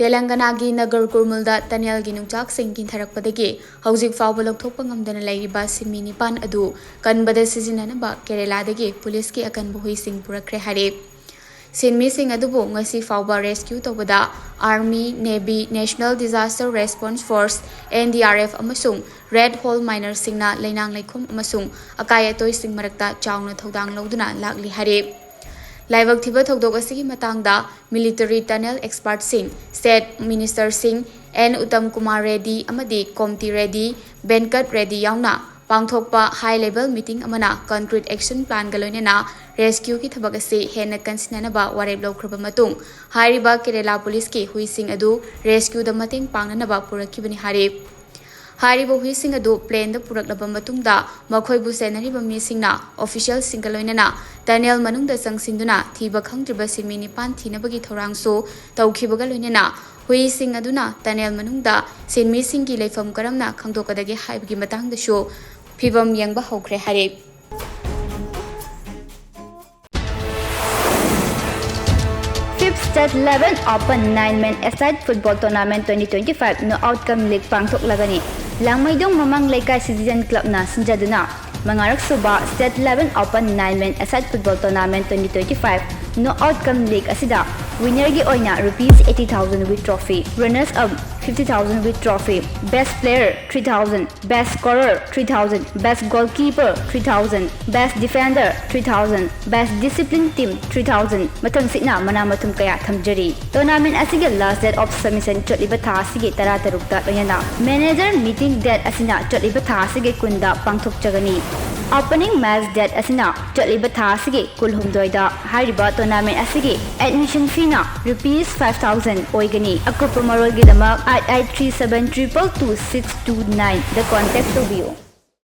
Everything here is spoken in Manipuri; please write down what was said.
Telangana gi Nagar Kurmulda Tunnel gi nungchak sing kintharapadagi hojik fawba lokthokpa ngamdana lairiba simi nipan adu kanbada sijinnanaba Kerala dagi police ki akanba hui sing purakre hare. Sinmi sing adubu ngasi fawba rescue tawbada Army, Navy, National Disaster Response Force, NDRF amasung Red Hole Miner singna lainang laikhum amasung akaya toy sing marakta chawna thodang lauduna lakli hare. Laibak thiba thodok asigi matangda military tunnel expert sing, state minister sing, N Uttam Kumar Reddy amadi Komti Reddy, Venkat Reddy yauna pangthokpa high level meeting amana concrete action plan galoinena rescue ki thabak ase hena kansinanaba warep lawkhraba matung hairiba Kerala police ki huising adu rescue da mating pangnanaba purakibani hare. Hairiba huising adu plane da puraklaba matungda makhoibu senariba misingna official singaloinena tunnel manungda sangsinduna thiba khangtriba simi nipan thinabagi thorangso tawkhibaga loinena huising aduna tunnel manungda sinmi singi leifam karamna khangdokadagi haibagi matangda sho phibam yangba hokre hare. Fifth State 11 Open 9-man Aside Football Tournament 2025 no outcome league pangthok lagani. Langmaidong mamang laikai Citizen Club na sinjaduna mangarak suba State 11 Open 9-man Aside Football Tournament 2025 no outcome league asida winner gi oina rupees 80,000 with trophy, runners up 50,000 with trophy, best player 3,000, best scorer 3,000, best goalkeeper 3,000, best defender 3,000, best discipline team 3,000 matang sina mana matum kaya thamjari. Tournament asige last date of submission chotliba tha asige tara tarukta loyana manager meeting date asina chotliba tha asige kunda pangthok chagani. Opening match date asina chotliba tha asige kulhumdoida hairiba tournament asige admission fee na rupees 5,000 oigani. Akupa marol gi damak 8837222629 the contact to view.